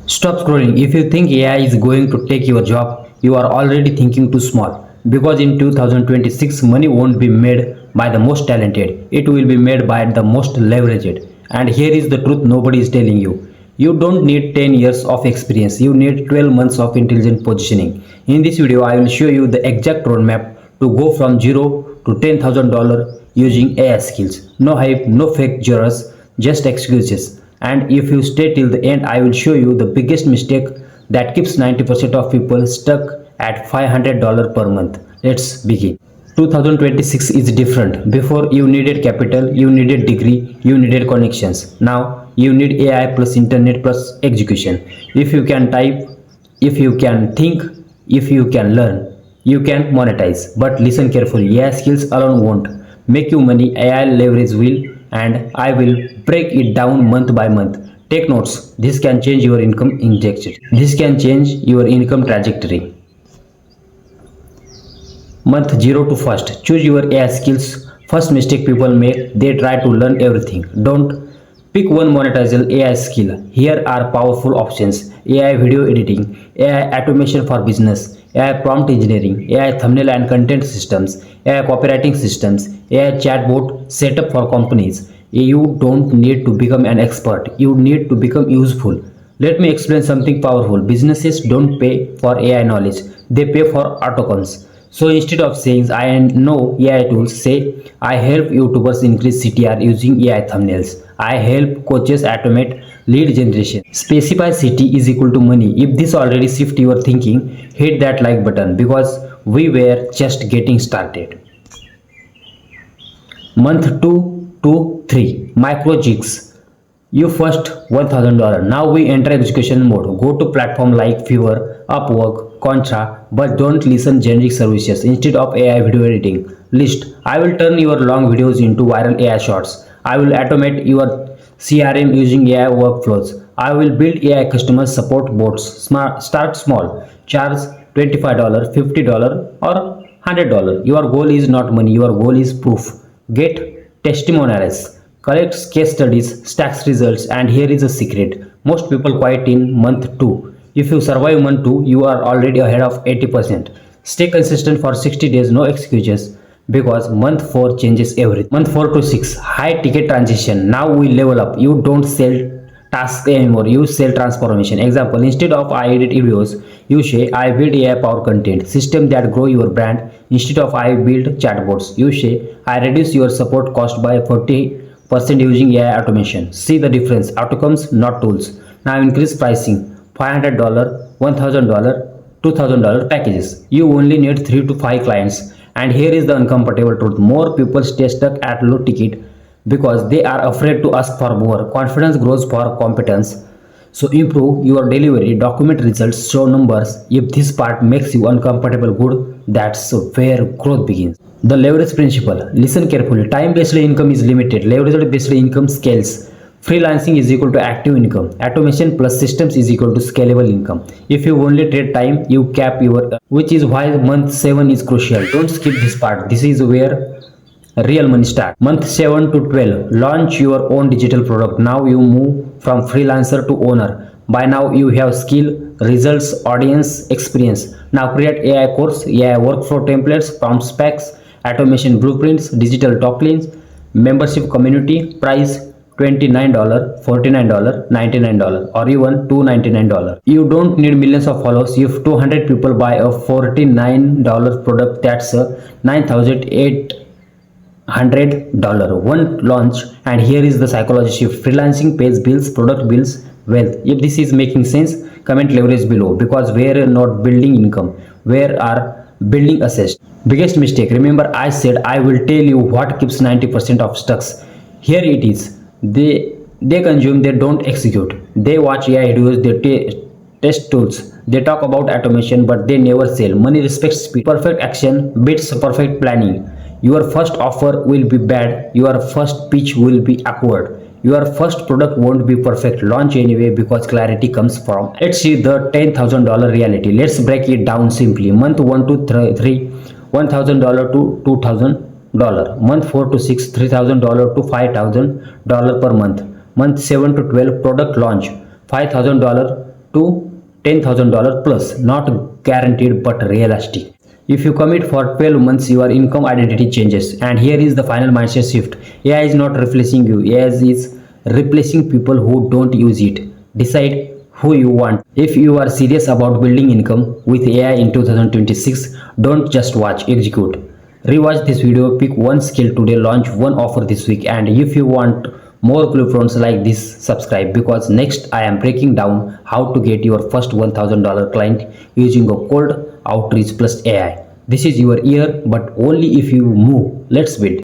Stop scrolling. If you think AI is going to take your job, you are already thinking too small. Because in 2026, money won't be made by the most talented, it will be made by the most leveraged. And here is the truth nobody is telling you. You don't need 10 years of experience, you need 12 months of intelligent positioning. In this video, I will show you the exact roadmap to go from 0 to $10,000 using AI skills. No hype, no fake jurors, just excuses. And if you stay till the end, I will show you the biggest mistake that keeps 90% of people stuck at $500 per month. Let's begin. 2026 is different. Before you needed capital, you needed degree, you needed connections. Now you need AI plus internet plus execution. If you can type, if you can think, if you can learn, you can monetize. But listen carefully, AI skills alone won't make you money, AI leverage will, and I will break it down month by month. Take notes. This can change your income injection. This can change your income trajectory. Month 0 to 1st. Choose your AI skills. First mistake people make, they try to learn everything. Don't pick one monetizable AI skill. Here are powerful options: AI video editing, AI automation for business, AI prompt engineering, AI thumbnail and content systems, AI copywriting systems, AI chatbot setup for companies. You don't need to become an expert, you need to become useful. Let me explain something powerful. Businesses don't pay for AI knowledge, they pay for outcomes. So instead of saying I know AI tools, say I help YouTubers increase CTR using AI thumbnails. I help coaches automate lead generation. Specify CT is equal to money. If this already shift your thinking, hit that like button because we were just getting started. Month 2 to 3 micro jigs. You first $1,000. Now we enter execution mode. Go to platform like Fiverr, Upwork, Contra, but don't listen generic services. Instead of AI video editing, list. I will turn your long videos into viral AI shorts. I will automate your CRM using AI workflows. I will build AI customer support bots. Start small. Charge $25, $50, or $100. Your goal is not money. Your goal is proof. Get testimonials. Collect case studies, stacks results, and here is a secret. Most people quit in month 2. If you survive month 2, you are already ahead of 80%. Stay consistent for 60 days, no excuses, because month 4 changes everything. Month 4 to 6, high ticket transition. Now we level up. You don't sell tasks anymore, you sell transformation. Example, instead of I edit videos, you say I build AI power content system that grow your brand. Instead of I build chatbots, you say I reduce your support cost by 40% using AI automation. See the difference, outcomes, not tools. Now increase pricing, $500, $1,000, $2,000 packages. You only need 3 to 5 clients. And here is the uncomfortable truth. More people stay stuck at low ticket because they are afraid to ask for more. Confidence grows for competence. So improve your delivery, document results, show numbers. If this part makes you uncomfortable, good, that's where growth begins. The leverage principle. Listen carefully. Time-based income is limited. Leverage-based income scales. Freelancing is equal to active income. Automation plus systems is equal to scalable income. If you only trade time, you cap your, which is why month 7 is crucial. Don't skip this part. This is where real money start. Month 7 to 12, launch your own digital product. Now you move from freelancer to owner. By now you have skill, results, audience, experience. Now create AI course, AI workflow templates, prompt specs, automation blueprints, digital talklines, membership community. Price $29, $49, $99, or even $299. You don't need millions of followers. If 200 people buy a $49 product, that's a $9,800 one launch. And here is the psychology shift. Freelancing pays bills, product bills wealth. If this is making sense, comment leverage below, because we are not building income, we are building assets. Biggest mistake. Remember I said I will tell you what keeps 90% of stucks. Here it is. They consume, they don't execute. They watch AI videos, they test tools, they talk about automation, but they never sell. Money respects speed. Perfect action beats perfect planning. Your first offer will be bad, your first pitch will be awkward, your first product won't be perfect. Launch anyway, because clarity comes from. Let's see the $10,000 reality. Let's break it down simply. Month 1 to 3, $1,000 to $2,000. Month 4 to 6, $3,000 to $5,000 per month. Month 7 to 12, product launch, $5,000 to $10,000 plus, not guaranteed but realistic. If you commit for 12 months, your income identity changes. And here is the final mindset shift. AI is not replacing you, AI is replacing people who don't use it. Decide who you want. If you are serious about building income with AI in 2026, don't just watch, execute. Rewatch this video, pick one skill today, launch one offer this week, and if you want more blueprints like this, subscribe, because next I am breaking down how to get your first $1,000 client using a cold outreach plus AI. This is your year, but only if you move. Let's build.